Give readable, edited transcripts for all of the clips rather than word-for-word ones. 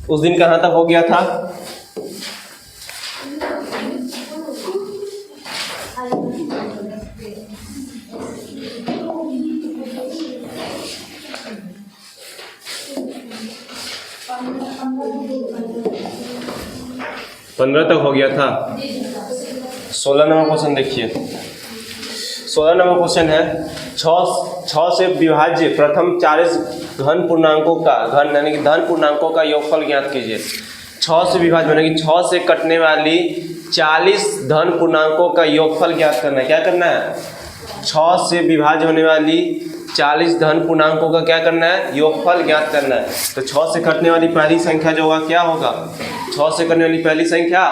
उस दिन कहाँ तक हो गया था? पंद्रह तक हो गया था। 16 नंबर क्वेश्चन देखिए। 16 नंबर क्वेश्चन है 6 से विभाज्य प्रथम 40 घन पूर्णांकों का घन यानी कि धन पूर्णांकों का योगफल ज्ञात कीजिए। 6 से विभाज्य यानी कि 6 से कटने वाली 40 धन पूर्णांकों का योगफल ज्ञात करना है। क्या करना है? 6 से विभाज्य होने वाली 40 धन पूर्णांकों का क्या करना है? योगफल ज्ञात करना है। तो 6 से कटने वाली पहली संख्या जो होगा क्या होगा? 6 से कटने वाली पहली संख्या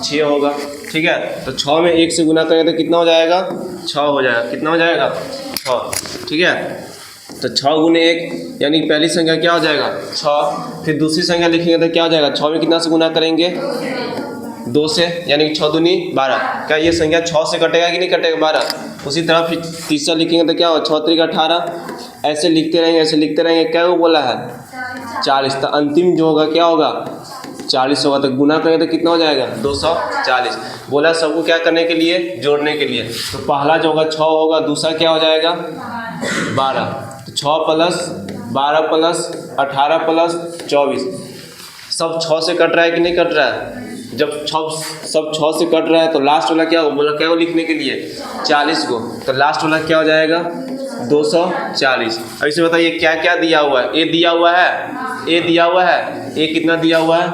6 होगा। ठीक है, तो 6 में 1 से गुना करेंगे तो कितना हो जाएगा? 6 हो जाएगा। कितना हो जाएगा? 6। ठीक है, तो 6 गुने 1 यानी पहली संख्या क्या हो जाएगा? 6। फिर दूसरी संख्या लिखेंगे तो क्या हो जाएगा? 6 में कितना से गुना करेंगे? 2 से, यानी कि 6 दूनी 12। क्या ये संख्या 6 से कटेगा कि नहीं कटेगा? 12। उसी तरह फिर तीसरा लिखेंगे तो क्या होगा? 6 त्रिक 18। ऐसे लिखते रहेंगे। क्या वो बोला है? 40। तो अंतिम जो होगा क्या होगा? 40 होगा। तो गुना करेंगे तो कितना हो जाएगा? 240। बोला सबको क्या करने के लिए? जोड़ने के लिए। तो पहला जो होगा 6 होगा, दूसरा क्या हो जाएगा? 12। तो 6 प्लस 12 प्लस 18 प्लस 24 सब 6 से कट रहा है कि नहीं कट रहा है? जब सब 6 से कट रहा है तो लास्ट वाला क्या होगा? बोला क्या हो लिखने के लिए? 40 को। तो लास्ट वाला क्या हो जाएगा? 240। अब इसे बताइए क्या क्या दिया हुआ है? ए दिया हुआ है, ए दिया हुआ है, ए कितना दिया हुआ है?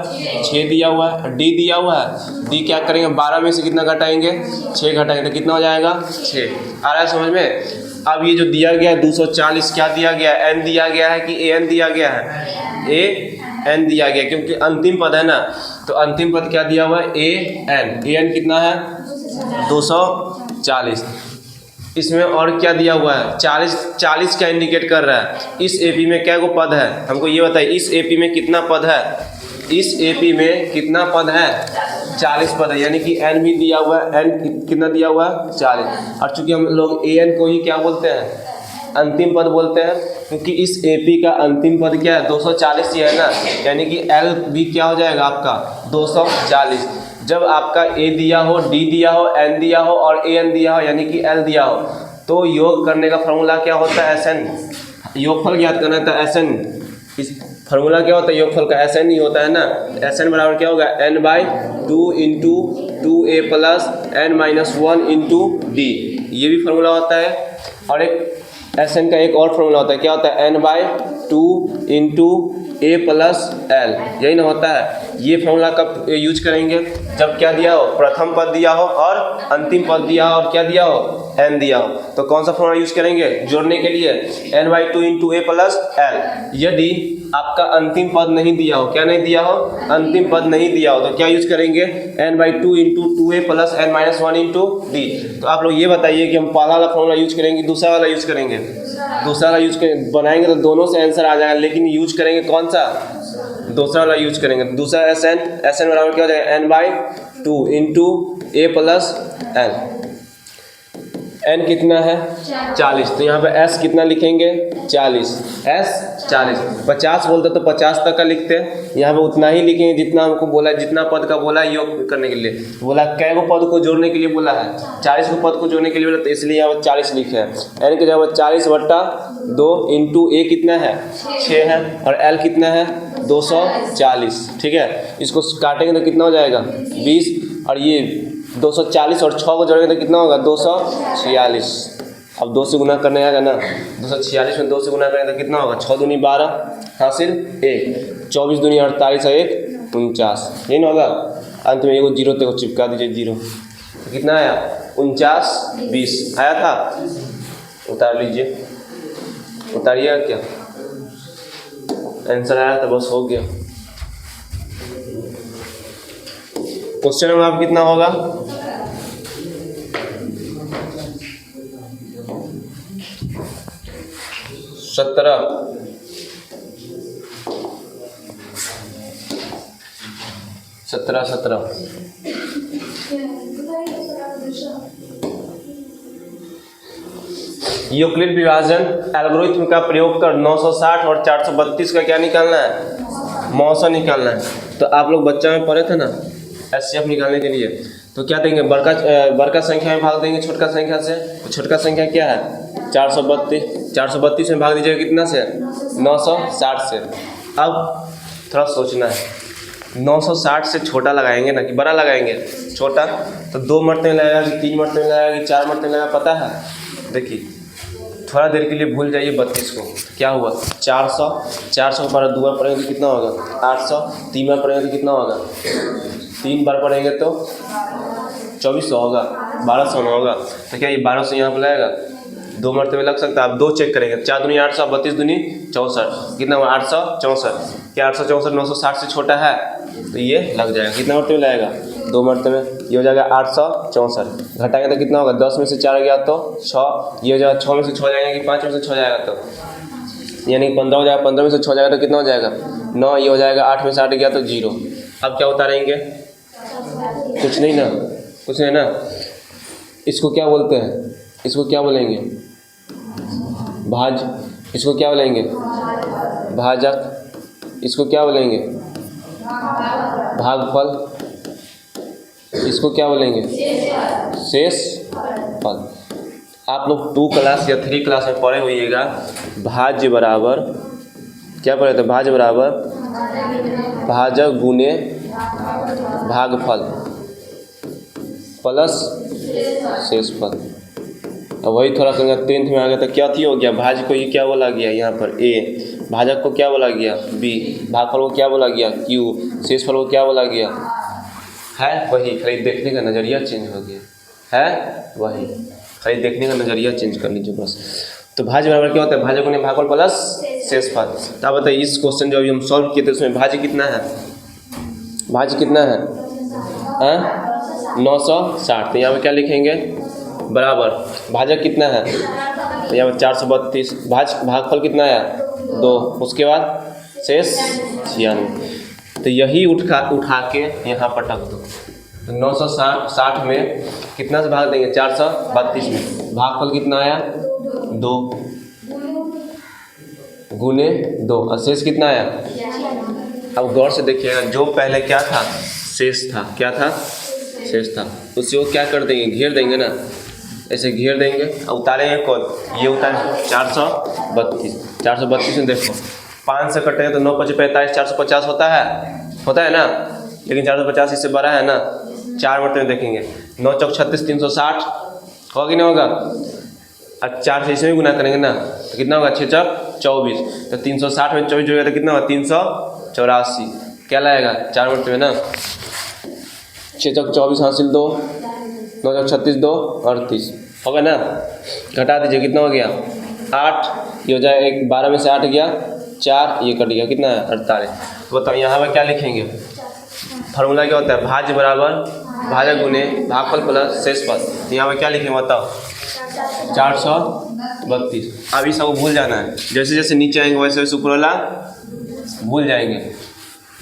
6 दिया हुआ है। डी दिया हुआ है, डी क्या करेंगे? 12 में से कितना घटाएंगे? 6 घटाएंगे तो कितना हो जाएगा? 6। आ रहा है समझ में? अब ये जो दिया गया है 240 क्या दिया गया है? एन दिया गया है कि ए एन दिया गया है? ए एन दिया गया, क्योंकि अंतिम पद है ना। तो अंतिम पद क्या दिया हुआ है? ए एन कितना है? 240। इसमें और क्या दिया हुआ है? 40 क्या इंडिकेट कर रहा है? इस एपी में क्या गो पद है? हमको ये बताइए, इस एपी में कितना पद है? इस एपी में कितना पद है? 40 पद है, यानी कि एन भी दिया हुआ है। एन कितना दिया हुआ है? 40। और चूंकि हम लोग ए एन को ही क्या बोलते हैं? अंतिम पद बोलते हैं, क्योंकि इस एपी का अंतिम पद क्या है? 240 ही है ना, यानी कि एल भी क्या हो जाएगा आपका? 240। जब आपका ए दिया हो, डी दिया हो, एन दिया हो और ए एन दिया हो, यानी कि एल दिया हो, तो योग करने का फॉर्मूला क्या होता है? S N. योगफल ज्ञात करना है तो एस एन। इस फॉर्मूला क्या होता है? योगफल का एस एन ही होता है ना। एस एन बराबर क्या होगा? n/2 into 2a plus n-1 into D. ये भी फॉर्मूला होता है। और एक एस एन का एक और फॉर्मूला होता है, क्या होता है? n/2 इंटू ए प्लस एल। यही ना होता है। ये फॉर्मूला कब यूज करेंगे? जब क्या दिया हो? प्रथम पद दिया हो और अंतिम पद दिया हो और क्या दिया हो? एन दिया हो। तो कौन सा फॉर्मूला यूज करेंगे जोड़ने के लिए? n/2 इंटू ए प्लस एल। यदि आपका अंतिम पद नहीं दिया हो, क्या नहीं दिया हो? अंतिम पद नहीं दिया हो, तो क्या यूज करेंगे? n/2 into 2a plus n-1 into D. तो आप लोग ये बताइए कि हम पहला वाला फॉर्मूला यूज करेंगे, दूसरा वाला यूज करेंगे? दूसरा वाला यूज बनाएंगे तो दोनों से आंसर आ जाएगा, लेकिन यूज करेंगे कौन सा? दूसरा वाला यूज करेंगे। दूसरा एस एन बराबर क्या हो जाएगा? n/2 इंटू ए प्लस एल। एन कितना है? 40। तो यहाँ पे एस कितना लिखेंगे? 40। एस 40। 50 बोलते तो 50 तक का लिखते हैं। यहाँ पे उतना ही लिखेंगे जितना हमको बोला है, जितना पद का बोला है योग करने के लिए। बोला कै गो पद को जोड़ने के लिए बोला है? 40 को पद को जोड़ने के लिए बोला, तो इसलिए यहाँ पर 40 लिखे हैं। एन की जगह 40/2 इंटू ए कितना है? 6 है, और एल कितना है? 240। ठीक है, इसको काटेंगे तो कितना हो जाएगा? 20। और ये 240 और 6 को जोड़ेंगे तो कितना होगा? 246। अब 2 से गुना करने आएगा ना। 246 में 2 से गुना करेंगे तो कितना होगा? 6 दूनी 12 हासिल 1, 24 दूनी 48 और 1 49। यही ना होगा। अंत में एगो जीरो को चिपका दीजिए, जीरो। तो कितना आया? 49 20 आया था। उतार लीजिए, उतारिएगा क्या? आंसर आया तो बस हो गया। क्वेश्चन नंबर आप कितना होगा? 17। 17। यूक्लिड विभाजन एल्गोरिथ्म का प्रयोग कर 960 और 432 का क्या निकालना है, मौसा निकालना है। तो आप लोग बच्चा में पढ़े थे ना एचसीएफ निकालने के लिए, तो क्या देंगे, बड़का संख्या में भाग देंगे छोटका संख्या से। तो छोटका संख्या क्या है 432, 432 में भाग दीजिएगा कितना से, 960 से। अब थोड़ा सोचना है, 960 से छोटा लगाएंगे ना कि बड़ा लगाएंगे, छोटा। तो 2 मरतबे लगाएगा कि 3 मरतबे लगाएगा कि 4 मरतबे लगाएगा, पता है। देखिए थोड़ा देर के लिए भूल जाइए 32 को। क्या हुआ 400 को बार 2 बार पढ़ेंगे तो कितना होगा 800, 3 बार पढ़ेंगे तो कितना होगा, 3 बार पढ़ेंगे तो 2400 होगा, 1200 होगा। तो क्या ये 1200 यहाँ पर लगेगा, 2 मरतबे लग सकता है। आप 2 चेक करेंगे, 4 दूनी 800, 32 दूनी 64, कितना हुआ 864। क्या 864 960 से छोटा है, तो ये लग जाएगा। कितना मरतबे लगेगा 2 मरतबे, ये हो जाएगा 864। घटाएंगे तो कितना होगा, 10 में से 4 गया तो 6, ये हो जाएगा 6 में से 6 जाएगा कि 5 में से 6 जाएगा, तो यानी 15 हो जाएगा, 15 में से 6 जाएगा तो कितना हो जाएगा 9, ये हो जाएगा 8 में से 8 गया तो 0। अब क्या उतारेंगे, कुछ नहीं ना, कुछ नहीं ना। इसको क्या बोलते हैं, इसको क्या बोलेंगे, भाज। इसको क्या बोलेंगे, भाजक। इसको क्या बोलेंगे, भागफल। इसको क्या बोलेंगे, शेष फल। आप लोग 2 क्लास या 3 क्लास में पढ़े होइएगा, भाज्य बराबर क्या पढ़े थे, भाज्य बराबर भाजक गुने भागफल प्लस शेषफल। अब वही थोड़ा सा 10th में आ गया तो क्या थी हो गया, भाज्य को ये क्या बोला गया यहाँ पर A, भाजक को क्या बोला गया B, भागफल को क्या बोला गया Q, शेषफल को क्या बोला गया है वही। खाली देखने का नज़रिया चेंज हो गया है वही, खाली देखने का नज़रिया चेंज कर लीजिए बस। तो भाज्य बराबर क्या होता है, भाजक गुने भागफल प्लस शेषफल। तो आप बताइए इस क्वेश्चन जो अभी हम सॉल्व किए थे उसमें भाज्य कितना है, भाज्य कितना है 960। तो यहाँ पर क्या लिखेंगे, बराबर भाजक कितना है, तो यहाँ पर 432, भागफल कितना है 2, उसके बाद शेष 96। तो यही उठा के यहाँ पटक दो। तो 960 में कितना से भाग देंगे, 432 में, भागफल कितना आया 2 गुने 2 और शेष कितना आया। अब गौर से देखिएगा, जो पहले क्या था शेष था, क्या था शेष था, उससे वो क्या कर देंगे, घेर देंगे ना, ऐसे घेर देंगे और उतारेंगे कौन, ये उतारेंगे 432 में देखो 5 से कटेंगे तो 9 × 5 = 45, 450 होता है ना, लेकिन 450 इससे बड़ा है ना। 4 मरतबे में देखेंगे, 9 × 4 = 36, 360 होगा कि नहीं होगा। और 4 से इसमें भी गुना करेंगे ना तो कितना होगा 6 × 24, तो 360 में 24 जोड़ेगा तो कितना होगा 384। क्या लाएगा 4 मरतबे में ना, 6 × 24 हासिल 2, 9 × 36 2 38 होगा ना। घटा दीजिए कितना हो गया 8, ये हो जाए 12 में से 8 गया 4, ये कट गया कितना है 48। तो बताओ यहाँ पर क्या लिखेंगे, फार्मूला क्या होता है, भाज्य बराबर भाजक गुने भागफल प्लस शेषफल। तो यहाँ पर क्या लिखेंगे बताओ 432। अब इस सबको भूल जाना है, जैसे जैसे नीचे आएंगे वैसे वैसे ऊपर वाला भूल जाएंगे,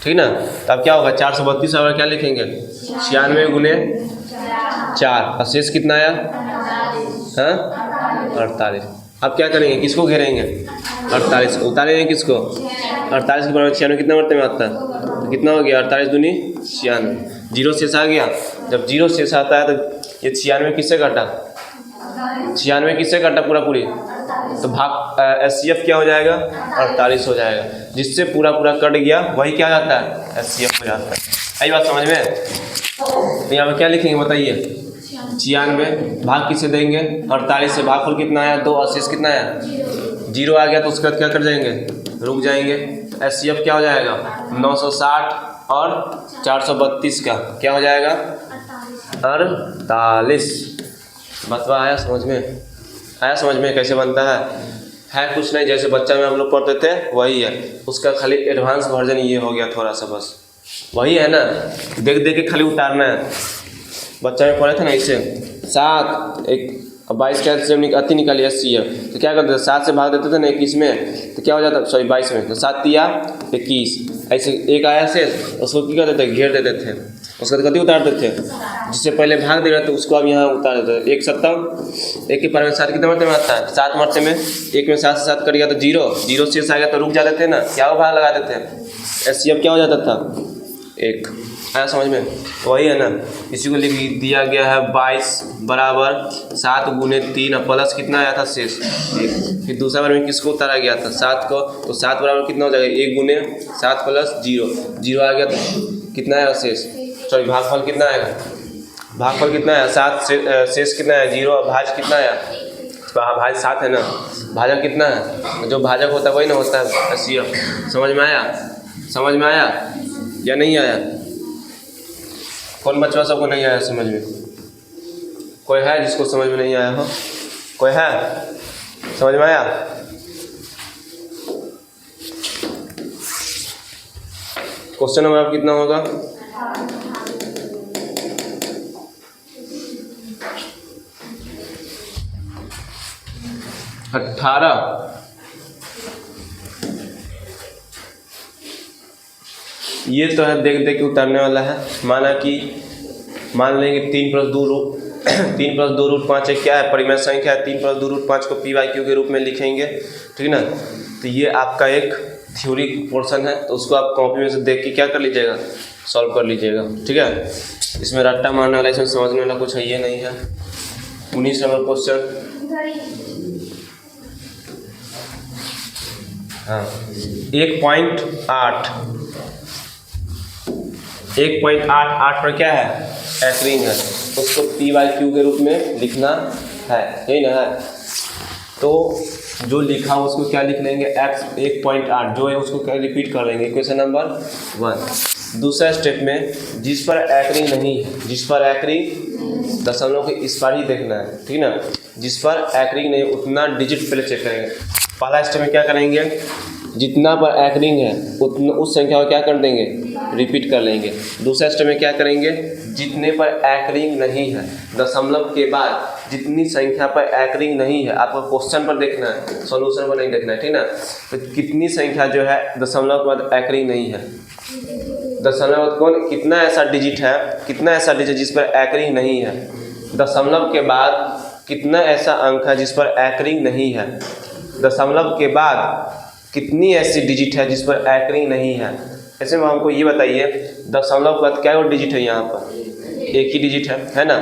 ठीक ना। तो अब क्या होगा 432 और क्या लिखेंगे 96 गुने 4 और शेष कितना आया 48। अब क्या करेंगे, किसको घेरेंगे 48, उतारेंगे किसको 48 के बराबर 96 कितना मरतबे में आता है, तो कितना हो गया 48 दूनी 96, 0 शेष आ गया। जब 0 शेष आता है तो ये 96 किससे घटा, 96 किससे घटा पूरी, तो भाग एचसीएफ क्या हो जाएगा 48 हो जाएगा, जिससे पूरा कट गया वही क्या जाता है एचसीएफ हो जाता है। आई बात समझ में। तो यहाँ पर क्या लिखेंगे बताइए 96 भाग किसे देंगे 48 से, भागफल कितना आया 2 और शेष कितना आया 0 आ गया, तो उसके बाद क्या कर जाएंगे रुक जाएंगे। एचसीएफ क्या हो जाएगा 960 और 432 का क्या हो जाएगा 48। बतवा आया समझ में, आया समझ में कैसे बनता है कुछ नहीं, जैसे बच्चा में हम लोग पढ़ते थे वही है, उसका खाली एडवांस वर्जन ये हो गया थोड़ा सा, बस वही है ना, देख के खाली उतारना है। बच्चा में पढ़े थे ना इसे 7 एक 22 का से अति निकाली एचसीएफ, तो क्या करते थे 7 से भाग देते थे ना 21 में, तो क्या हो जाता, सॉरी 22 में, तो 7 × 3 = 21, ऐसे एक आया से उसको क्या करते थे घेर देते थे। उसका गति उतार देते हैं, जिससे पहले भाग दे रहे थे उसको अब यहाँ उतार देते हैं। 1 7 1 के पावर में 7 कितने मरते में आता है? 7 मरते में 1 में 7 से 7 कट गया तो 0 0 शेष आ गया तो रुक जाते थे ना, क्या वो भाग लगा देते हैं, एचसीएफ क्या हो जाता था 1। आया समझ में? वही है ना, इसी को लिख दिया गया है 22 बराबर 7 गुने 3 और प्लस कितना आया था शेष 1। फिर दूसरा बार में किसको उतारा गया था 7 को, तो 7 बराबर कितना हो जाएगा 1 गुने 7 प्लस 0 0 आ गया तो कितना आएगा शेष, सॉरी भागफल कितना आएगा, भागफल कितना आया 7 शेष कितना है 0 और भाज कितना आया, भाज 7 है ना, भाजक कितना है, जो भाजक होता है वही ना होता है एचसीएफ। समझ में आया? समझ में आया या नहीं आया? कौन बच्चा सबको नहीं आया समझ में? कोई है जिसको समझ में नहीं आया हो? कोई है? समझ में आया? क्वेश्चन नंबर आप कितना होगा? अठारह। ये तो है देख देख के उतारने वाला है। मान लेंगे 3 + 2 रूट 3 + 2 रूट 5 क्या है, परिमेय संख्या है। 3 + 2 रूट 5 को p/q के रूप में लिखेंगे, ठीक है ना। तो ये आपका एक थ्योरी पोर्शन है, तो उसको आप कॉपी में से देख के क्या कर लीजिएगा, सॉल्व कर लीजिएगा, ठीक है। इसमें रट्टा मारने वाला, इसमें समझने वाला कुछ है ये नहीं है। 19 नंबर क्वेश्चन, हाँ 1.8 पर क्या है, एंकरिंग है, उसको p/q के रूप में लिखना है, यही ना है। तो जो लिखा उसको क्या लिख लेंगे, x 1.8 जो है उसको क्या रिपीट कर लेंगे, क्वेश्चन नंबर 1। दूसरा स्टेप में जिस पर एंकरिंग नहीं है, जिस पर एंकरिंग दशमलव के इस पार ही देखना है, ठीक है ना। जिस पर एंकरिंग नहीं उतना डिजिट पहले चेक करेंगे। पहला स्टेप में क्या करेंगे, जितना पर एंकरिंग है उतना उस संख्या को क्या कर देंगे, रिपीट कर लेंगे। दूसरा स्टेप में क्या करेंगे, जितने पर एंकरिंग नहीं है, दशमलव के बाद जितनी संख्या पर एंकरिंग नहीं है, आपको क्वेश्चन पर देखना है, सॉल्यूशन पर नहीं देखना है, ठीक ना। तो कितनी संख्या जो है दशमलव के बाद एंकरिंग नहीं है, दशमलव कौन कितना ऐसा डिजिट है, कितना ऐसा डिजिट जिस पर एंकरिंग नहीं है, दशमलव के बाद कितना ऐसा अंक है जिस पर एंकरिंग नहीं है, दशमलव के बाद कितनी ऐसी डिजिट है जिस पर एंकरिंग नहीं है। ऐसे में हमको ये बताइए, दशमलव के बाद क्या वो डिजिट है, यहाँ पर एक ही डिजिट है ना,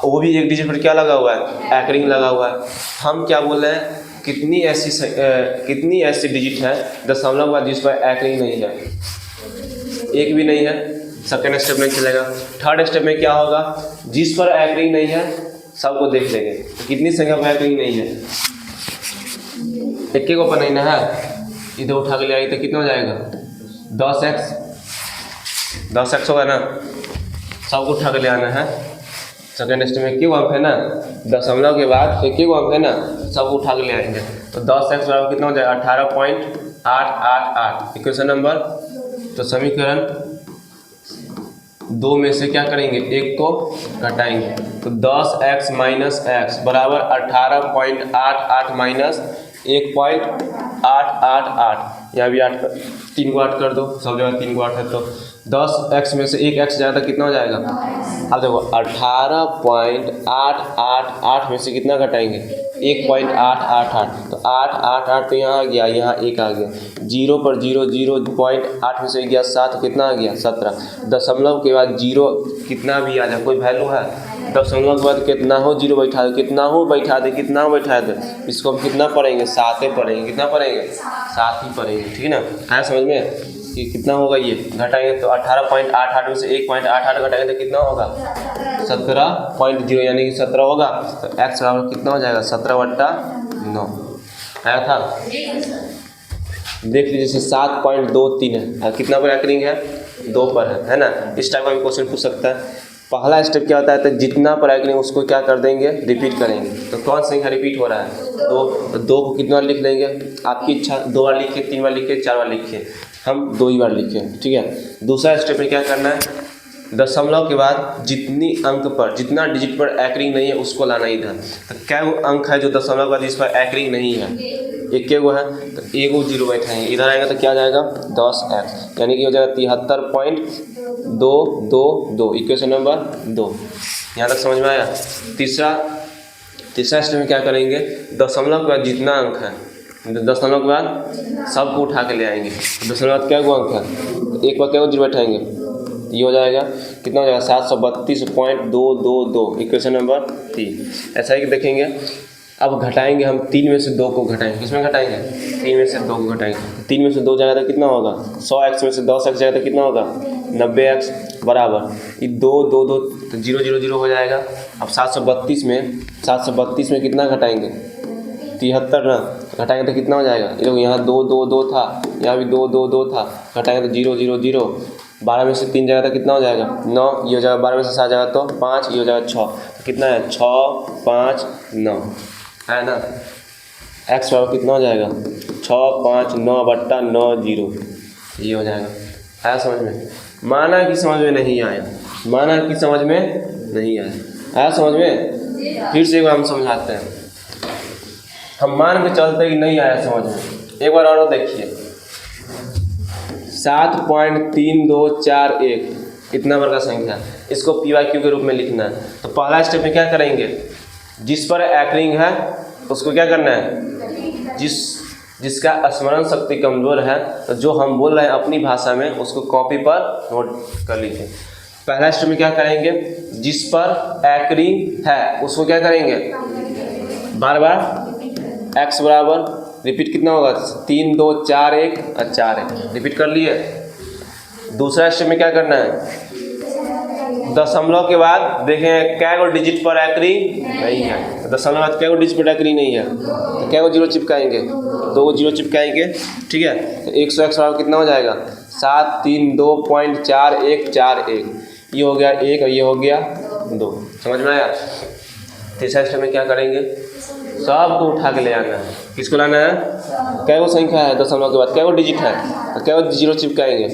वो भी एक डिजिट पर क्या लगा हुआ है, एंकरिंग लगा हुआ है। हम क्या बोल रहे हैं, कितनी ऐसी डिजिट है दशमलव के बाद जिस पर एंकरिंग नहीं है, एक भी नहीं है। सेकेंड स्टेप में चलेगा। थर्ड स्टेप में क्या होगा, जिस पर एंकरिंग नहीं है सबको देख लेंगे, तो कितनी संख्या पर एंकरिंग नहीं है, एक को पर नहीं ना है, इधर उठा के ले आएगी तो कितना हो जाएगा 10x होगा ना, सबको उठा के ले आना है। सेकेंड स्टेप में क्यों अंक है ना, दशमलव के बाद एक अंक है ना, सबको उठा के ले आएंगे। तो 10x बराबर कितना हो जाएगा 18.888। इक्वेशन नंबर, तो समीकरण 2 में से क्या करेंगे, एक को घटाएंगे, तो 10x - x बराबर 18.88 माइनस 1.888। यहाँ भी 3 को 8 कर दो, सब जगह 3 को 8 है, तो 10x में से 1x ज़्यादा कितना हो जाएगा। अब देखो 18.888 में से कितना घटाएंगे, 1.888, तो 888 तो यहाँ आ गया, यहाँ 1 आ गया, 0 पर 0 0.8 में से गया 7, कितना आ गया 17। दशमलव के बाद 0 कितना भी आ जाए, कोई वैल्यू है, दशमलव के बाद कितना हो 0 बैठा दे, कितना हो बैठा दे, कितना हो बैठा दे, इसको हम कितना पढ़ेंगे, 7 पढ़ेंगे, कितना पढ़ेंगे 7 ही पढ़ेंगे, ठीक है ना। आया समझ में कि कितना होगा, ये घटाएंगे तो 18.88 में से 1.88 घटाएंगे तो कितना होगा 17.0, यानी कि 17 होगा। तो x बराबर कितना हो जाएगा 17/9 आया था। देख लीजिए जैसे 7.23 है, कितना पर एंकरिंग है 2 पर है ना। इस टाइप का भी क्वेश्चन पूछ सकता है। पहला स्टेप क्या होता है, तो जितना पर एंकरिंग उसको क्या कर देंगे, रिपीट करेंगे। तो कौन संख्या रिपीट हो रहा है, 2 को कितना लिख लेंगे, आपकी इच्छा 2 बार लिखिए, 3 बार लिखिए, 4 बार लिखिए, हम 2 ही बार लिखे, ठीक है। दूसरा स्टेप में क्या करना है, दशमलव के बाद जितनी अंक पर, जितना डिजिट पर एंकरिंग नहीं है उसको लाना इधर। तो क्या वो अंक है जो दशमलव के बाद इस पर एंकरिंग नहीं है, एक गो है तो एक गो जीरो बैठाएंगे, इधर आएगा तो क्या जाएगा 10x, यानी कि हो जाएगा 73.222, इक्वेशन नंबर 2। यहाँ तक समझ में आया। तीसरा स्टेप में क्या करेंगे, दशमलव के बाद जितना अंक है, दशमलव के बाद सबको उठा के ले आएंगे। दशमलव के बाद क्या गो अंक है, एक बार क्या गो जीरो बैठाएंगे, ये हो जाएगा कितना हो जाएगा 732.222, इक्वेशन नंबर 3। ऐसा ही देखेंगे। अब घटाएंगे हम 3 में से 2 को घटाएंगे, किसमें घटाएंगे 3 में से 2 को घटाएंगे। 3 में से 2 जाएगा तो कितना होगा 100x में से 10x जाएगा तो कितना होगा 90x बराबर ये 2 2 2 तो 0 0 0 हो जाएगा। अब 732 में कितना घटाएंगे 73 ना, घटाएंगे तो कितना हो जाएगा, ये देखो यहाँ 2 2 2 था, यहाँ भी 2 2 2 था, घटाएंगे तो 0 0 0। 12 में से 3 जाएगा तो कितना हो जाएगा 9, ये हो जाएगा 12 में से 7 जाएगा तो 5, ये हो जाएगा 6, तो कितना है 6 5 9 है ना। x बराबर कितना हो जाएगा 6 5 9 बट्टा 9 0, ये हो जाएगा। आया समझ में, माना कि समझ में नहीं आया, माना कि समझ में नहीं आया, आया समझ में। फिर से एक बार हम समझाते हैं, हम मान के चलते कि नहीं आया समझ में। एक बार और देखिए 7.3241 इतना बड़ा संख्या, इसको PYQ के रूप में लिखना है। तो पहला स्टेप में क्या करेंगे, जिस पर एकरिंग है उसको क्या करना है, जिसका स्मरण शक्ति कमज़ोर है, तो जो हम बोल रहे हैं अपनी भाषा में उसको कॉपी पर नोट कर लीजिए। पहला स्टेप में क्या करेंगे, जिस पर एकरिंग है उसको क्या करेंगे, बार बार x बराबर रिपीट कितना होगा 3 2 4 1 और 4 1 रिपीट कर लिए। दूसरा स्टेप में क्या करना है, दशमलव के बाद देखें क्या गो डिजिट पर एकरिंग नहीं है, दशमलव बाद क्या गो डिजिट पर एकरिंग नहीं है, तो क्या गो जीरो चिपकाएंगे, 2 गो जीरो चिपकाएंगे, ठीक है। तो 100x बराबर कितना हो जाएगा 732.4141, ये हो गया 1 और ये हो गया 2, समझ में आया। तीसरा स्टेप में क्या करेंगे, सबको उठा के ले आना है, किसको लाना है, क्या वो संख्या है दशमलव के बाद क्या वो डिजिट है, तो क्या वो जीरो चिपकाएंगे,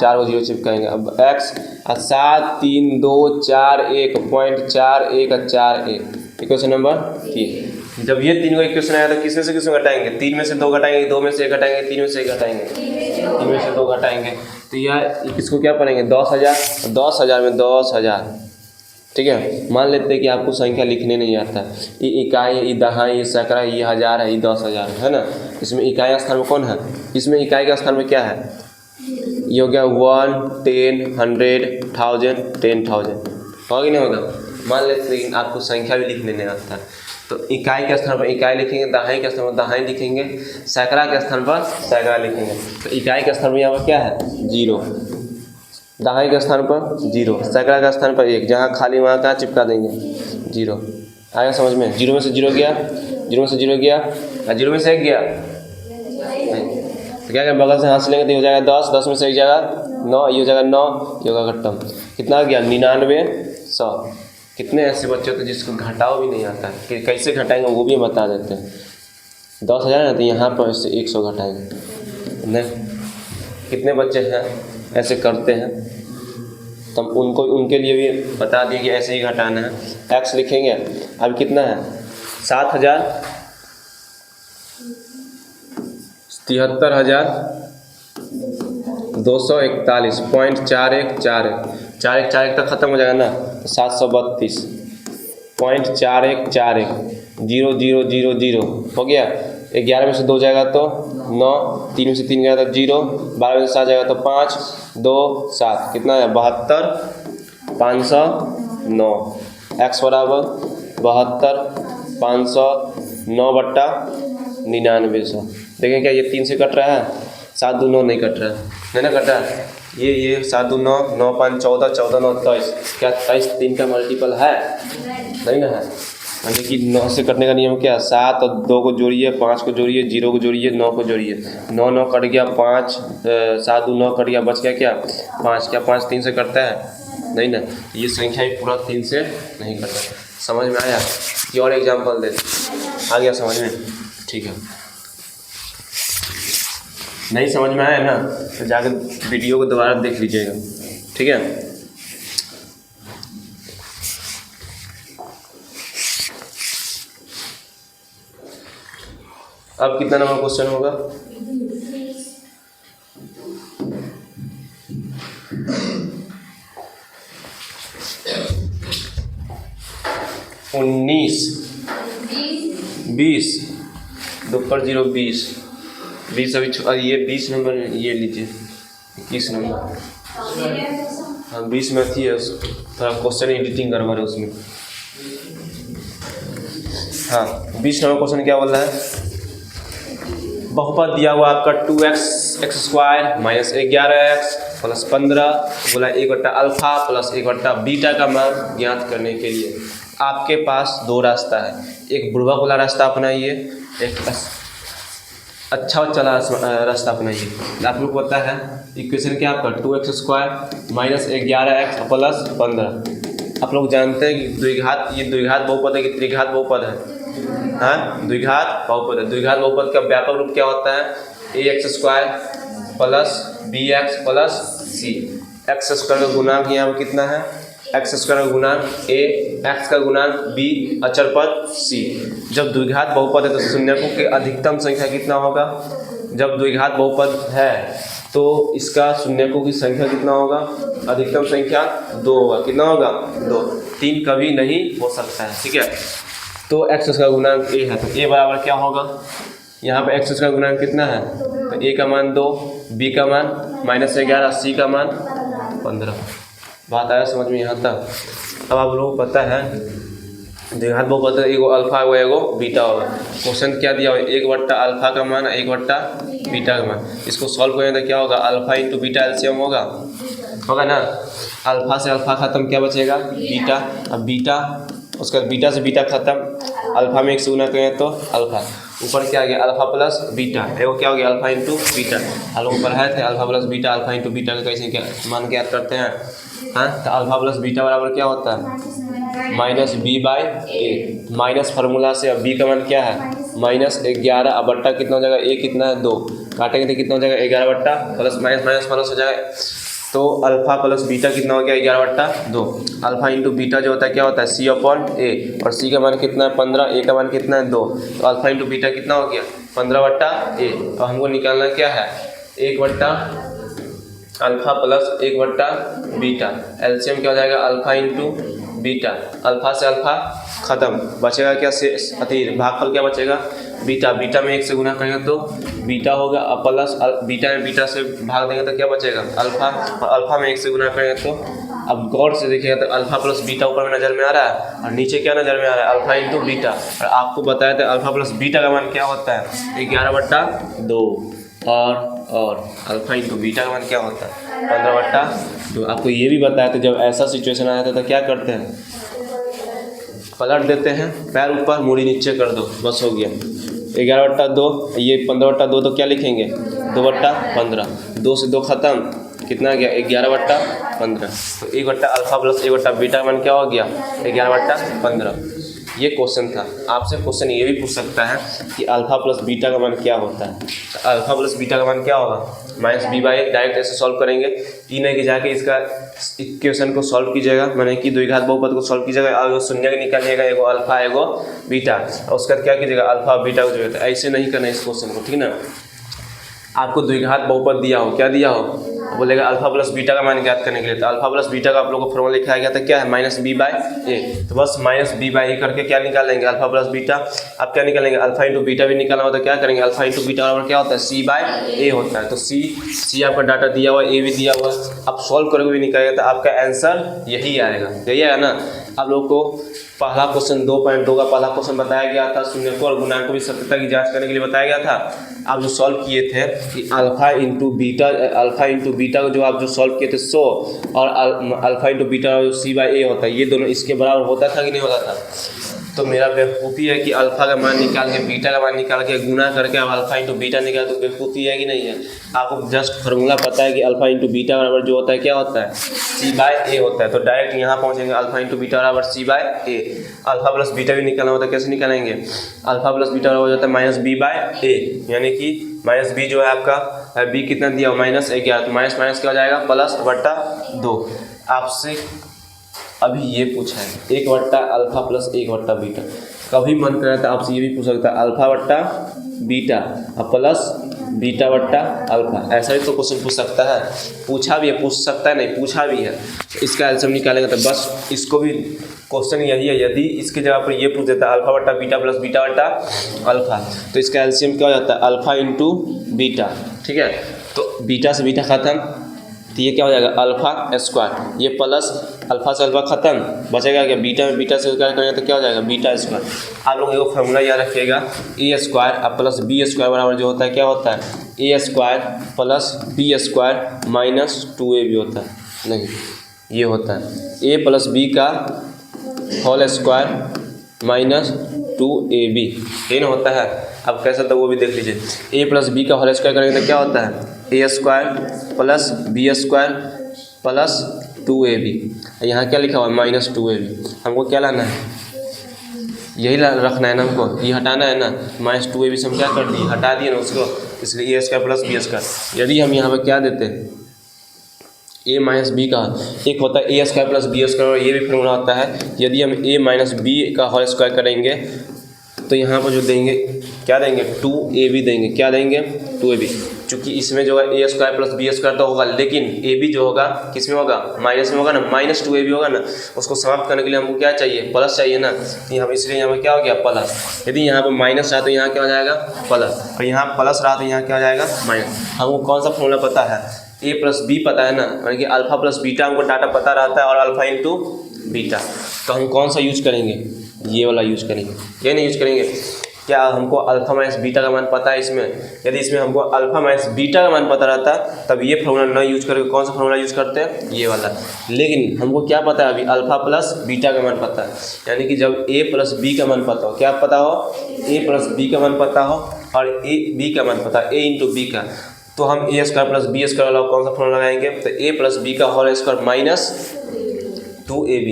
4 वो जीरो चिपकाएंगे। अब x 732.4141 इक्वेशन नंबर 3। जब ये 3 को इक्वेशन आया तो किसमें से किसमें घटाएंगे, 3 में से 2 घटाएंगे, 2 में से 1 घटाएंगे, 3 में से 1 घटाएंगे, 3 में से 2 घटाएंगे। तो यह किसको क्या पढ़ेंगे 10,000, 10,000 में 10,000, ठीक है। मान लेते हैं कि आपको संख्या लिखने नहीं आता, ये इकाई, ये दहाई, ये सैकड़ा, ये हज़ार है, ये 10,000 है ना। इसमें इकाई स्थान में कौन है, इसमें इकाई के स्थान में क्या है, ये हो गया 1 10 100 1000 10,000, होगा कि नहीं होगा। मान लेते हैं आपको संख्या भी लिखने नहीं आता, तो इकाई के स्थान पर इकाई लिखेंगे, दहाई के स्थान पर दहाई लिखेंगे, सैकड़ा के स्थान पर सैकड़ा लिखेंगे। तो इकाई के स्थान पर यहाँ पर क्या है 0, दहाई के स्थान पर 0, सैकड़ा का स्थान पर 1, जहाँ खाली वहाँ कहाँ चिपका देंगे 0। आया समझ में। 0 में से 0 गया, 0 में से 0 गया, 0 में से 1 गया नहीं, तो क्या बगल से हाथ से लेंगे तो हो जाएगा 10, 10 में से 1 जाएगा 9, ये हो जाएगा 9, ये होगा खत्म। कितना गया 99,100। कितने ऐसे बच्चे होते हैं जिसको घटाओ भी नहीं आता है, कि कैसे घटाएंगे वो भी बता देते हैं। 10,000 है तो यहाँ पर इससे 100 घटाएंगे नहीं, कितने बच्चे हैं ऐसे करते हैं, तब उनको उनके लिए भी बता दिए कि ऐसे ही घटाना है। x लिखेंगे, अब कितना है 73,241.4141, 41 तक ख़त्म हो जाएगा ना, तो 732.4141 0 0 0 0 हो गया। 11 में से 2 जाएगा तो 9, 3 में से 3 गया तो 0, 12 में से 7 जाएगा तो 5 2 7, कितना है 72,509। x बराबर 72,509 बट्टा 9900। देखें क्या ये 3 से कट रहा है, 7 2 9 नहीं कट रहा है, नहीं ना कट रहा है, ये 7 2 9 9 5 14 14 9 23, क्या 23 3 का मल्टीपल है नहीं ना है। यानी कि 9 से कटने का नियम क्या है, 7 और 2 को जोड़िए, 5 को जोड़िए, 0 को जोड़िए, 9 को जोड़िए, 9 9 कट गया, 5 7 2 9 कट गया, बच गया क्या 5, क्या 5 3 से कटता है नहीं ना, ये संख्या भी पूरा 3 से नहीं कटता। समझ में आया कि और एग्जाम्पल दे, आ गया समझ में, ठीक है। नहीं समझ में आया ना तो जाकर वीडियो को दोबारा देख लीजिएगा, ठीक है। अब कितना नंबर क्वेश्चन होगा? 19 20 2 पर 0 20 20 अभी ये 20 नंबर ये लीजिए 21 नंबर। हाँ 20 में थी है थोड़ा क्वेश्चन एडिटिंग करवा रहे उसमें। हाँ 20 नंबर क्वेश्चन क्या बोल रहा है? बहुपद दिया हुआ आपका 2x² माइनस 11x प्लस 15 बोला 1/अल्फा प्लस 1/बीटा का मान ज्ञात करने के लिए आपके पास दो रास्ता है। एक बुढ़वा वाला रास्ता अपनाइए, एक अच्छा चला रास्ता अपनाइए। आप लोग को पता है इक्वेशन क्या आपका 2x² माइनस 11x प्लस 15। आप लोग जानते हैं कि द्विघात ये द्विघात बहुपद है कि त्रिघात बहुपद है? हाँ द्विघात बहुपद है। द्विघात बहुपद का व्यापक रूप क्या होता है? ax² plus bx plus c। x² का गुणांक यहाँ पर कितना है? x² का गुणांक a, x का गुणांक b, अचर पद c। जब द्विघात बहुपद है तो शून्यकों की अधिकतम संख्या कितना होगा? जब द्विघात बहुपद है तो इसका शून्यकों की संख्या कितना होगा? अधिकतम संख्या 2 होगा। कितना होगा? 2। 3 कभी नहीं हो सकता है, ठीक है। तो x का गुणांक a है तो a बराबर क्या होगा? यहाँ पे x का गुणांक कितना है? तो a का मान 2, b का मान -11, c का मान 15। बात आया समझ में यहाँ तक? अब आप लोगों को पता है द्विघात बहुपद एगो अल्फा होगा एगो बीटा होगा। क्वेश्चन क्या दिया हुआ है? 1/अल्फा का मान 1/बीटा का मान। इसको सॉल्व करेंगे तो क्या होगा? अल्फा इंटू बीटा एलसीएम होगा ना। अल्फा से अल्फा खत्म क्या बचेगा? बीटा। अब बीटा उसका बीटा से बीटा खत्म, अल्फा में 1 से गुना करें तो अल्फा। ऊपर क्या आ गया? Alpha plus beta. एगो क्या हो गया? Alpha into beta. हम लोग पढ़ाए थे alpha plus beta, alpha into beta का कैसे क्या मान ज्ञात करते हैं? हाँ तो अल्फा प्लस बीटा बराबर क्या होता है? -b/a। माइनस फार्मूला से अब b का मान क्या है? -11। अब बट्टा कितना हो जाएगा? a कितना है? 2। काटेंगे तो कितना हो जाएगा? 11 प्लस माइनस प्लस हो जाएगा तो अल्फा प्लस बीटा कितना हो गया? 11/2। अल्फा इंटू बीटा जो होता है क्या होता है? c/a। और c का मान कितना है? 15। a का मान कितना है? 2। तो अल्फा इंटू बीटा कितना हो गया? 15/a। और हमको निकालना क्या है? 1/अल्फा प्लस 1/बीटा। एलसीएम क्या हो जाएगा? Alpha into beta. अल्फा से अल्फा खत्म, बचेगा क्या? से भागफल क्या बचेगा? बीटा। बीटा में 1 से गुना करेंगे तो बीटा होगा, प्लस बीटा में बीटा से भाग देंगे तो क्या बचेगा? अल्फा। और अल्फा में 1 से गुना करेंगे तो अब गौर से देखिएगा तो अल्फा प्लस बीटा ऊपर में नज़र में आ रहा है और नीचे क्या नज़र में आ रहा है? Alpha into beta. और आपको बताया था अल्फा प्लस बीटा का मान क्या होता है? 11/2। और अल्फा इंटू बीटा का मान क्या होता है? 15/2। आपको ये भी बताया था जब ऐसा सिचुएशन आया था तो क्या करते हैं? पलट देते हैं, पैर ऊपर मूड़ी नीचे कर दो, बस हो गया। 11/2 ये 15/2 तो क्या लिखेंगे? 2/15। 2 से 2 खत्म, कितना गया? 11/15। तो 1/अल्फा प्लस 1/बीटा का मान क्या हो गया? 11/15। ये क्वेश्चन था। आपसे क्वेश्चन ये भी पूछ सकता है कि अल्फा प्लस बीटा का मान क्या होता है? तो अल्फा प्लस बीटा का मान क्या होगा? -b/a। डायरेक्ट ऐसे सॉल्व करेंगे। ई नहीं कि जाके इसका इक्वेशन को सॉल्व कीजिएगा, माने कि द्विघात बहुपद को सॉल्व कीजिएगा और शून्य निकालिएगा, एगो अल्फा एगो बीटा, और उसका क्या कीजिएगा? अल्फा बीटा को जो है ऐसे नहीं करना इस क्वेश्चन को, ठीक ना। आपको द्विघात बहुपद दिया हो, क्या दिया हो? बोलेगा अल्फा प्लस बीटा का मान ज्ञात करने के लिए, तो अल्फा प्लस बीटा का आप लोगों को फॉर्मूला लिखाया गया था क्या है? -b/a। तो बस -b/a करके क्या निकालेंगे? Alpha plus beta. आप क्या निकालेंगे? अल्फा इंटू बीटा भी निकालना होता है, क्या करेंगे? अल्फा इंटू बीटा बराबर क्या होता है? c/a होता है। तो c आपका डाटा दिया हुआ है, a भी दिया हुआ है। आप सॉल्व करोगे भी निकालेगा तो आपका आंसर यही आएगा, यही आएगा ना। आप लोग को पहला क्वेश्चन 2.2 का पहला क्वेश्चन बताया गया था, शून्यकों और गुणांकों की सत्यता की जांच करने के लिए बताया गया था। आप जो सॉल्व किए थे कि अल्फा इंटू बीटा को जो आप जो सॉल्व किए थे 100 और अल्फा इंटू बीटा जो c/a होता है, ये दोनों इसके बराबर होता था कि नहीं होता था? तो मेरा बेवकूफ़ी है कि अल्फा का मान निकाल के बीटा का मान निकाल के गुना करके अब अल्फा इंटू बीटा निकाल, तो बेवकूफ़ी है कि नहीं है? आपको जस्ट फार्मूला पता है कि अल्फा इंटू बीटा बराबर जो होता है क्या होता है? c/a होता है। तो डायरेक्ट यहाँ पहुँचेंगे, अल्फा इंटू बीटा बराबर c/a। अल्फा प्लस बीटा भी निकालना होता है, कैसे निकालेंगे? अल्फा प्लस बीटा बराबर हो जाता है -b/a, यानी कि -b जो है आपका b कितना दिया हो? -11। तो माइनस क्या हो जाएगा? +/2। आपसे अभी ये पूछा है 1/अल्फा प्लस 1/बीटा। कभी मन करे तो आपसे ये भी पूछ सकता है अल्फा बट्टा बीटा और प्लस बीटा बट्टा अल्फा, ऐसा भी तो क्वेश्चन पूछ सकता है। पूछा भी है, पूछ सकता है नहीं, पूछा भी है। इसका आंसर निकालेंगे तो बस इसको भी क्वेश्चन यही है, यदि इसके जगह पर ये पूछ देता है अल्फा बट्टा बीटा प्लस बीटा बट्टा अल्फा, तो इसका एलसीएम क्या हो जाता है अल्फा इंटू बीटा। ठीक है, तो बीटा से बीटा खत्म, तो ये क्या हो जाएगा अल्फा स्क्वायर, ये प्लस अल्फा से अल्फा खत्म, बचेगा क्या बीटा में बीटा से स्क्वायर करेंगे तो क्या हो जाएगा बीटा स्क्वायर। आप लोग एगो फॉर्मूला याद रखिएगा, ए स्क्वायर और प्लस बी स्क्वायर बराबर जो होता है क्या होता है A square plus B square minus 2ab भी होता है, नहीं ये होता है ए प्लस बी का होल स्क्वायर माइनस 2ab, ये ना होता है। अब कैसे तो वो भी देख लीजिए, ए प्लस बी का होल स्क्वायर करेंगे तो क्या होता है A square plus B square plus 2ab, यहाँ क्या लिखा हुआ है माइनस 2ab। हमको क्या लाना है, यही रखना है ना, हमको ये हटाना है ना, माइनस 2ab से हम क्या कर दिए हटा दिए ना उसको, इसलिए ए स्क्वायर प्लस बी स्क्वायर। यदि हम यहाँ पर क्या देते हैं ए माइनस बी का, एक होता है A square plus B square, और ये भी फॉर्मूला होता है यदि हम ए माइनस बी का होल स्क्वायर करेंगे तो यहाँ पर जो देंगे क्या देंगे 2ab देंगे, क्या देंगे 2ab, चूँकि इसमें जो है A square plus B square तो होगा, लेकिन ए बी जो होगा किस में होगा माइनस में होगा ना, माइनस 2ab होगा ना, उसको समाप्त करने के लिए हमको क्या चाहिए प्लस चाहिए ना, यहाँ पर इसलिए यहाँ पर क्या हो गया प्लस। यदि यहाँ पर माइनस रहा तो यहाँ क्या हो जाएगा प्लस, और यहाँ प्लस रहा तो यहाँ क्या हो जाएगा माइनस। हमको कौन सा फॉर्मूला पता है ए प्लस बी पता है ना, यानी कि अल्फा प्लस बीटा हमको डाटा पता रहता है और अल्फा इंटू बीटा, तो हम कौन सा यूज करेंगे ये वाला यूज करेंगे, ये नहीं यूज करेंगे। क्या हमको अल्फा माइनस बीटा का मान पता है इसमें, यदि इसमें हमको अल्फा माइनस बीटा का मान पता रहता तब ये फॉर्मूला न यूज करके कौन सा फॉर्मूला यूज करते हैं ये वाला। लेकिन हमको क्या पता है अभी अल्फा प्लस बीटा का मान पता है, यानी कि जब ए प्लस बी का मान पता हो, क्या पता हो ए प्लस बी का मान पता हो और ए बी का मान पता है ए इंटू बी का, तो हम ए स्क्वायर प्लस बी स्क्वायर वाला कौन सा फॉर्मूला लगाएंगे तो ए प्लस बी का होल स्क्वायर माइनस 2ab,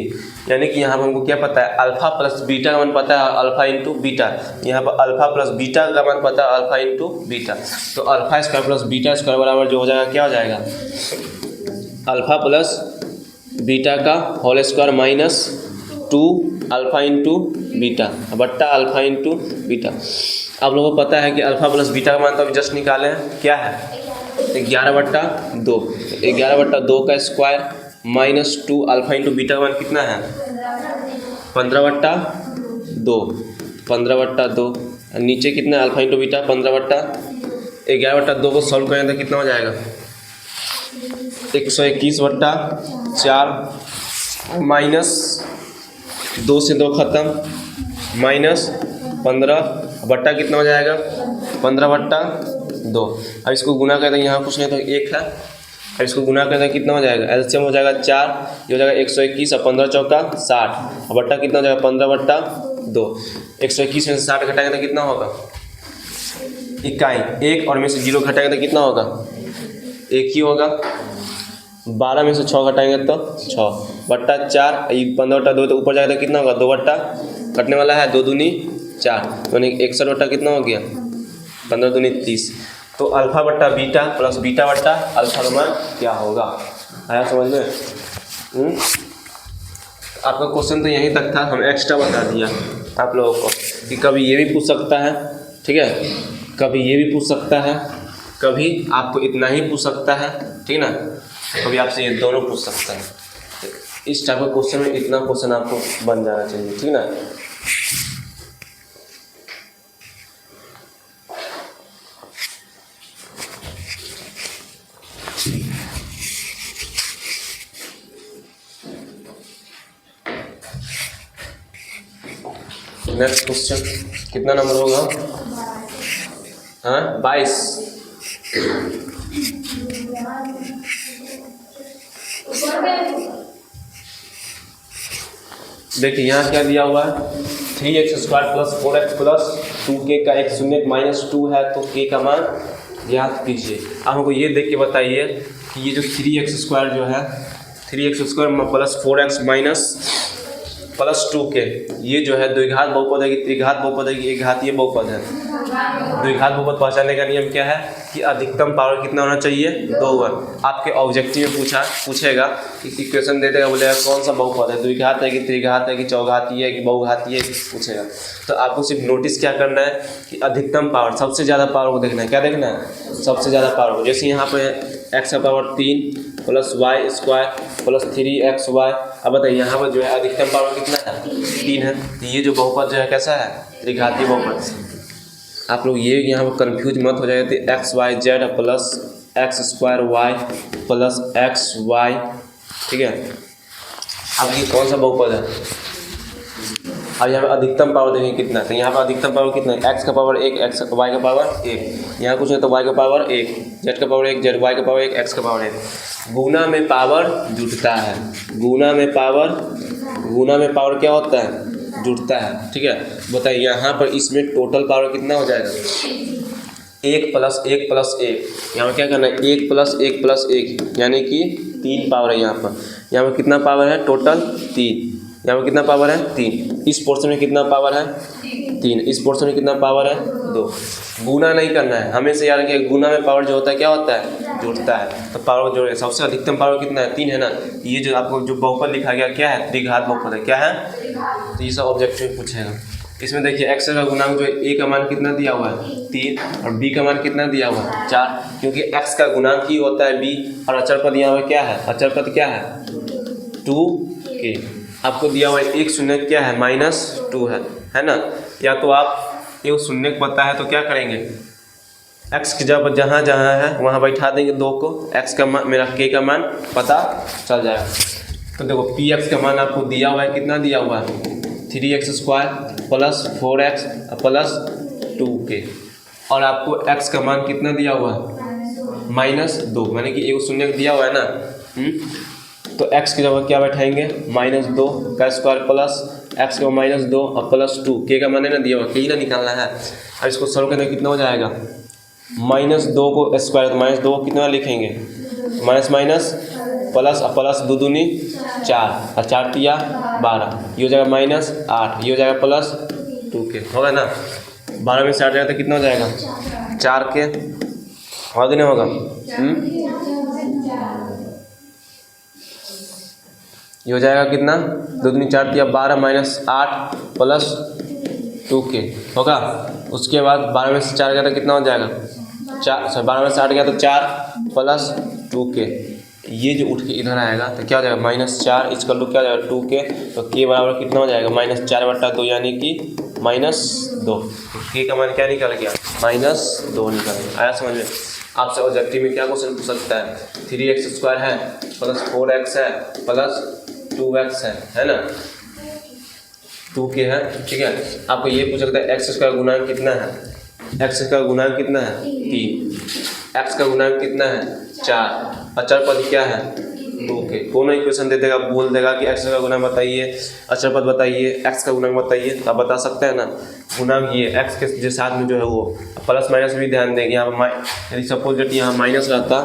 यानी कि यहाँ पर हमको क्या पता है अल्फा प्लस बीटा का मान पता है अल्फा इंटू बीटा, यहाँ पर अल्फा प्लस बीटा का मान पता है अल्फा इंटू बीटा, तो alpha square plus beta square बराबर जो हो जाएगा क्या हो जाएगा अल्फा प्लस बीटा का whole square minus 2 alpha into beta बट्टा अल्फा इंटू बीटा। आप लोगों को पता है कि अल्फा प्लस बीटा का मान तो अभी जस्ट निकाले हैं, क्या है 11/2, 11/2 का square minus 2 alpha into beta का मान कितना है 15/2, 15/2, नीचे कितना है अल्फा इंटू बीटा 11/2 को सॉल्व करें तो कितना हो जाएगा 121/4 माइनस 2 से 2 खत्म माइनस 15 बट्टा कितना हो जाएगा 15/2। अब इसको गुना करते हैं, यहाँ कुछ नहीं तो 1 है, अब इसको गुना करते हैं कितना हो जाएगा एलसीएम हो जाएगा 4, ये हो जाएगा 121 और 15 चौका 60 और बट्टा कितना हो जाएगा 15/2। 121 में से 60 घटाएंगे तो कितना होगा इकाई, 1 और में से 0 घटाएंगे तो कितना होगा 1 ही होगा, 12 में से 6 घटाएंगे तो 6 बट्टा 4, 15/2 तो ऊपर जाएगा तो कितना होगा 2 बट्टा कटने वाला है 2 दूनी 4, यानी 61 बट्टा कितना हो गया 15 दूनी 30। तो अल्फा बट्टा बीटा प्लस बीटा बट्टा अल्फा का मान क्या होगा, आया समझ में। आपका क्वेश्चन तो यहीं तक था, हम एक्स्ट्रा बता दिया आप लोगों को कि कभी ये भी पूछ सकता है, ठीक है, कभी ये भी पूछ सकता है, कभी आपको इतना ही पूछ सकता है, ठीक ना, कभी आपसे ये दोनों पूछ सकता है। इस टाइप का क्वेश्चन में इतना क्वेश्चन आपको बन जाना चाहिए, ठीक ना। नेक्स्ट क्वेश्चन कितना नंबर होगा, हाँ 22। देखिए यहाँ क्या दिया हुआ है 3x² plus 4x plus 2k का एक शून्य माइनस 2 है, तो k का मान याद कीजिए। अब हमको ये देख के बताइए कि ये जो 3x² जो है 3x² plus 4x minus plus 2k, ये जो है द्विघात बहुपद है कि त्रिघात बहुपद है कि एक घातीय बहुपद है, द्विघात बहुपद पहचानने का नियम क्या है कि अधिकतम पावर कितना होना चाहिए, 2 गुना। आपके ऑब्जेक्टिव में पूछेगा कि इक्वेशन दे देगा, बोलेगा कौन सा बहुपद है, द्विघात है कि त्रिघात है कि चौघातीय है कि बहुघातीय है, पूछेगा। तो आपको सिर्फ नोटिस क्या करना है कि अधिकतम पावर, सबसे ज़्यादा पावर को देखना है। क्या देखना है? सबसे ज़्यादा पावर को। जैसे यहाँ पे x का power 3 plus Y square plus 3xy। अब बताइए यहाँ पर जो है अधिकतम पावर कितना है, 3 है। तो ये जो बहुपद जो है कैसा है, त्रिघातीय बहुपद। आप लोग ये यहाँ पर कंफ्यूज मत हो जाएगा। तो X Y Z plus X square Y plus X Y, ठीक है। अब ये कौन सा बहुपद है? अब यहाँ पर अधिकतम पावर देखेंगे कितना है। तो यहाँ पर अधिकतम पावर कितना है, एक्स का पावर 1 एक्स वाई का पावर 1। यहाँ कुछ है तो वाई का पावर 1, जेड का पावर 1 जेड, वाई का पावर 1 एक्स का पावर 1। गुना में पावर जुटता है, गुना में पावर क्या होता है, जुटता है, ठीक है। बताइए यहाँ पर इसमें टोटल पावर कितना हो जाएगा, 1 प्लस 1 प्लस 1। यहाँ पर क्या करना है, 1 प्लस 1 प्लस 1 यानी कि 3 पावर है। यहाँ पर कितना पावर है, टोटल 3। यहाँ पर कितना पावर है, 3। इस पोर्शन में कितना पावर है, 3। इस पोर्शन में कितना पावर है, 2। गुना नहीं करना है, हमेशा याद रखिए गुना में पावर जो होता है क्या होता है, जुड़ता है। तो पावर जोड़े, सबसे अधिकतम पावर कितना है, 3 है ना। ये जो आपको जो बहुपद लिखा गया क्या है, त्रिघात बहुपद है। क्या है? तो ये सब ऑब्जेक्टिव में पूछेगा। इसमें देखिए x का गुणांक जो है, a का मान कितना दिया हुआ है, 3, और b का मान कितना दिया हुआ है, 4। क्योंकि x का गुणांक ही होता है b, और अचर पद यहाँ पर क्या है, अचर पद क्या है, 2k। आपको दिया हुआ है एक शून्य क्या है, -2 है ना। या तो आप ये शून्य को पता है तो क्या करेंगे, x की जब जहाँ जहाँ है वहाँ बैठा देंगे 2 को, x का मान मेरा k का मान पता चल जाएगा। तो देखो px का मान आपको दिया हुआ है, कितना दिया हुआ है, 3x square plus 4x plus 2k। और आपको x का मान कितना दिया हुआ है, -2, माने कि एक शून्य दिया हुआ है ना। तो x की जगह क्या बैठाएंगे, -2 का स्क्वायर प्लस x का -2 और प्लस 2, k का मान है ना दिया हुआ, k ही ना निकालना है। अब इसको सॉल्व करने कितना हो जाएगा, -2 को स्क्वायर, तो -2 को कितना लिखेंगे, माइनस माइनस प्लस, प्लस 2 दूनी 4 और 4 तिया 12, ये हो जाएगा -8, ये हो जाएगा प्लस 2k, होगा ना। 12 में से 8 जाएगा तो कितना हो जाएगा, 4k, होगा नहीं होगा। ये हो जाएगा कितना, 2 दूनी 4 तिया 12 -8 प्लस 2k होगा। उसके बाद 12 में से 4 गया तो कितना हो जाएगा, 12 में से 8 गया तो 4 प्लस 2k। ये जो उठ के इधर आएगा तो क्या हो जाएगा, -4, इसका लुक क्या हो जाएगा 2k। तो k बराबर कितना हो जाएगा, -4/2 यानी कि -2। तो k का मान क्या निकल गया, -2 निकल गया। आया समझ में। आपसे ऑब्जेक्टिव में क्या क्वेश्चन पूछ सकता है, 3x स्क्वायर है प्लस 4x है प्लस 2x है ना, 2k है, ठीक है। आपको ये पूछ सकता है x का गुणांक कितना है, x का गुणांक कितना है, 3, x का गुणांक कितना है, 4, अचर पद क्या है, 2k। कोनो इक्वेशन दे देगा, बोल देगा कि x का गुणांक बताइए, अचर पद बताइए, x का गुणांक बताइए, तो आप बता सकते हैं ना। गुणांक ये x के जो साथ में जो है वो प्लस माइनस भी ध्यान देंगे। यहाँ पर यदि सपोज दैट यहाँ माइनस रहता,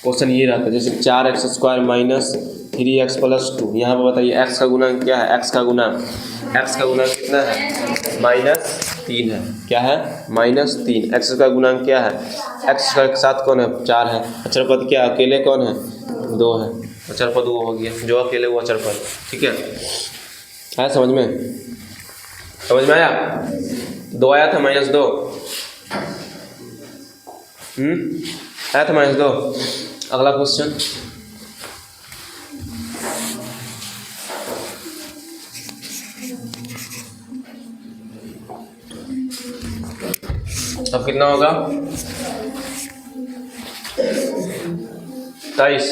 क्वेश्चन ये रहता जैसे 4x square minus 3x plus 2, यहाँ पर बताइए x का गुणांक क्या है, x का गुणांक कितना है, -3 है। क्या है, -3। x का गुणांक क्या है, x का साथ कौन है, 4 है। अचर पद क्या अकेले कौन है, 2 है। अचर पद वो हो गया जो अकेले वो अचर पद, ठीक है। आया समझ में आया, 2 आया था -2, आया था -2। अगला क्वेश्चन, अब कितना होगा, 23।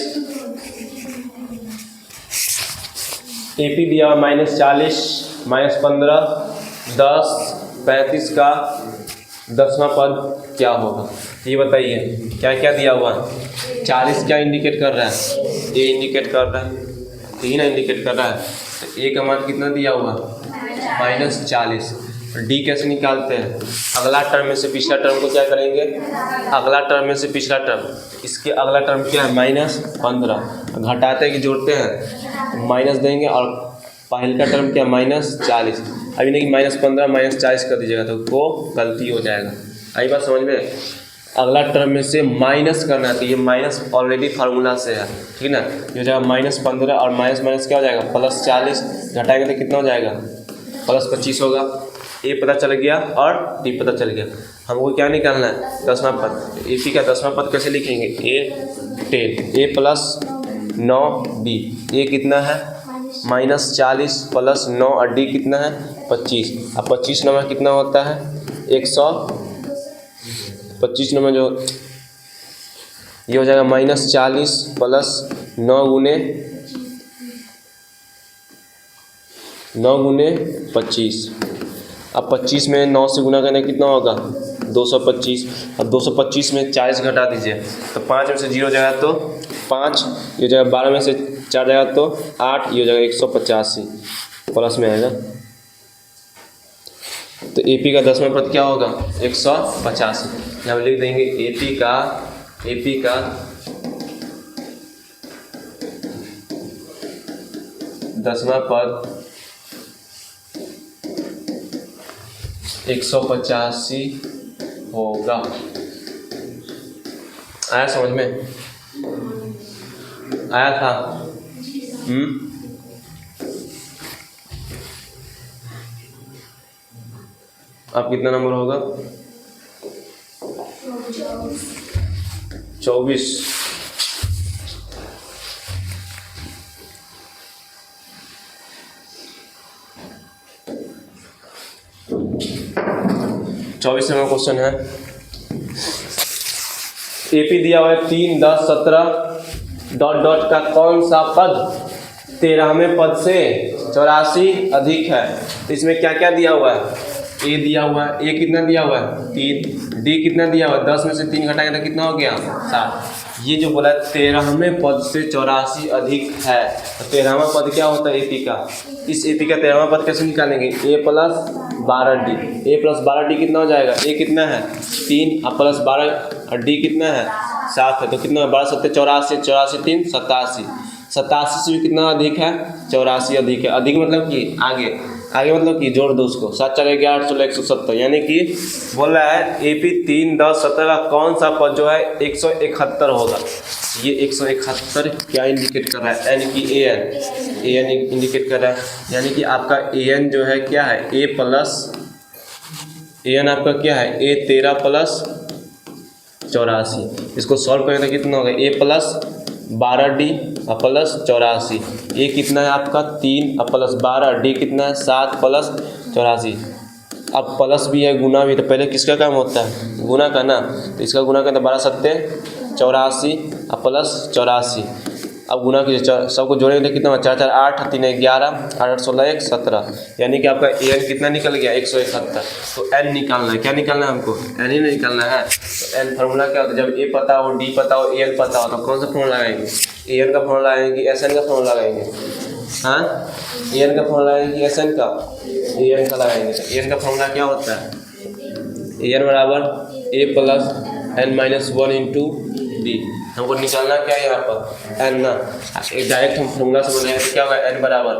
AP दिया हुआ -40 -15 10 35 का 10वां पद क्या होगा, ये बताइए। क्या क्या दिया हुआ है, 40 क्या इंडिकेट कर रहा है, A इंडिकेट कर रहा है, यही ना इंडिकेट कर रहा है। तो A का मान कितना दिया हुआ, -40। D कैसे निकालते हैं, अगला टर्म में से पिछला टर्म को क्या करेंगे, अगला टर्म में से पिछला टर्म, इसके अगला टर्म क्या है, -15। घटाते कि जोड़ते हैं, माइनस देंगे और पहले का टर्म क्या -40, अभी नहीं -15 -40 कर दीजिएगा तो वो गलती हो जाएगा। आई बात समझ में। अगला टर्म में से माइनस करना है तो ये माइनस ऑलरेडी फार्मूला से है, ठीक ना। ये हो जाएगा -15 और माइनस माइनस क्या हो जाएगा +40, घटाएंगे तो कितना हो जाएगा +25 होगा। ए पता चल गया और डी पता चल गया। हमको क्या निकालना है, दसवां पद। ए पी का दसवां पद कैसे लिखेंगे, ए प्लस 9 डी। ए कितना है -40 + 9 और डी कितना है 25। अब 25 नंबर कितना होता है 125 नंबर जो ये हो जाएगा -40 + 9 गुने 25। अब 25 में 9 से गुना करने कितना होगा 225। अब 225 में 40 घटा दीजिए तो 5 में से 0 जाएगा तो 5, ये हो जाएगा 12 में से 4 जाएगा तो 8, ये हो जाएगा 185 प्लस में आएगा। तो एपी का 10वां पद क्या होगा 185। यहाँ लिख देंगे एपी का 10वां पद 185 होगा। आया समझ में, आया था। अब कितना नंबर होगा 24। नंबर क्वेश्चन है। एपी दिया हुआ है 3, 10, 17 डॉट का कौन सा पद 13वें पद से 84 अधिक है। तो इसमें क्या क्या दिया हुआ है, ए दिया हुआ है, ए कितना दिया हुआ है 3, डी कितना दिया हुआ है 10 में से 3 घटाएंगे तो कितना हो गया 7। ये जो बोला है 13वें पद से 84 अधिक है, तो 13वां पद क्या होता है एपी का। इस एपी का 13वां पद कैसे निकालेंगे, ए प्लस 12d। ए प्लस 12d कितना हो जाएगा, ए कितना है 3 और प्लस 12 और डी कितना है 7 है, तो कितना 12 7 84, 84 3 87, 87 से भी कितना अधिक है 84 अधिक है। अधिक मतलब कि आगे मतलब कि जोड़ दो उसको, 7 4 11 16 170, यानी कि बोल रहा है एपी 3, 10, 17 का कौन सा पद जो है 171 होगा। ये 171 क्या इंडिकेट कर रहा है, यानी कि ए एन इंडिकेट कर रहा है, यानी कि आपका ए एन जो है क्या है ए एन आपका क्या है ए 13 प्लस 84। इसको सॉल्व करें तो कितना होगा ए प्लस 12d प्लस 84। ए कितना है आपका 3 प्लस 12, डी कितना है 7 प्लस 84। अब प्लस भी है गुना भी, तो पहले किसका काम होता है गुना का ना, तो इसका गुना करते 12 7 84 प्लस 84। अब गुना कीजिए, सबको जोड़ेंगे तो कितना 4 4 8 3 11 8 16 1 17, यानी कि आपका एन कितना निकल गया 171। तो एन निकालना है, क्या निकालना है हमको एन ही निकालना है। तो एन फार्मूला क्या होता है, जब ए पता हो डी पता हो एन पता हो तो कौन सा फॉर्मूला लगाएंगे, ए एन का फॉर्मूला लगाएंगे एस एन का फॉर्मूला लगाएंगे। हाँ ए एन का फॉर्मूला लगाएंगे एस एन का, ए एन का लगाएंगे। तो ए एन का फॉर्मूला क्या होता है, ए एन बराबर A plus N minus 1 into D. हमको निकालना क्या है यहाँ पर एन ना, एक डायरेक्ट हम फॉर्मूला से बनाएंगे तो क्या होगा एन बराबर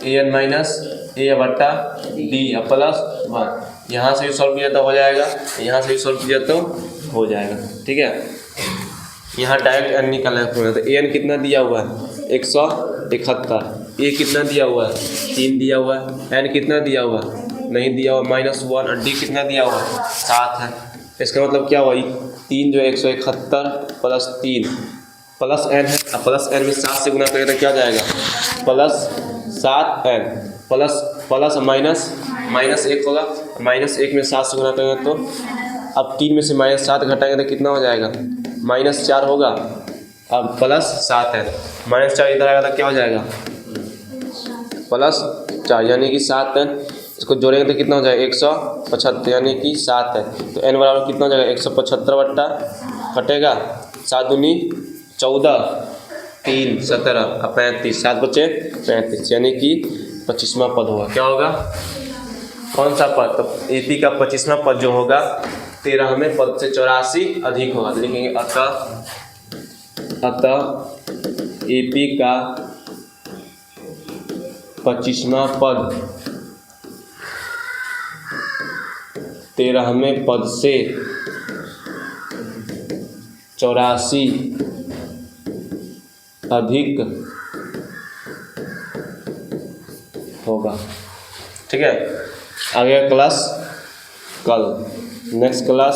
ए एन माइनस ए बट्टा डी प्लस 1। यहाँ से भी सॉल्व किया तो हो जाएगा, यहाँ से भी सॉल्व किया तो हो जाएगा, ठीक है। यहाँ डायरेक्ट एन निकालना है फॉर्मूला। तो ए एन कितना दिया हुआ है 171, ए कितना दिया हुआ है 3 दिया हुआ है, एन कितना दिया हुआ है नहीं दिया हुआ -1 और डी कितना दिया हुआ है 7 है। इसका मतलब क्या हुआ 3 जो 171 प्लस 3 प्लस एन है, अब प्लस एन में 7 से गुना करें तो क्या हो जाएगा प्लस 7n प्लस माइनस 1 होगा, -1 में 7 से गुना करेंगे तो अब 3 में से -7 घटाएंगे तो कितना हो जाएगा -4 होगा। अब प्लस 7n -4 इधर आएगा तो क्या हो जाएगा +4, यानी कि 7n। इसको जोड़ेंगे तो कितना हो जाएगा 175, यानी कि 7 है। तो n बराबर कितना हो जाएगा 175 बट्टा कटेगा 7 दूनी 14 3 17 और 35, 7 बचे 35, यानी कि 25वां पद होगा। क्या होगा कौन सा पद, तो एपी का 25वां पद जो होगा 13वें पद से 84 अधिक होगा। तो लिखेंगे अतः एपी का 25वां पद 13वें पद से 84 अधिक होगा। ठीक है, आगे क्लास कल, नेक्स्ट क्लास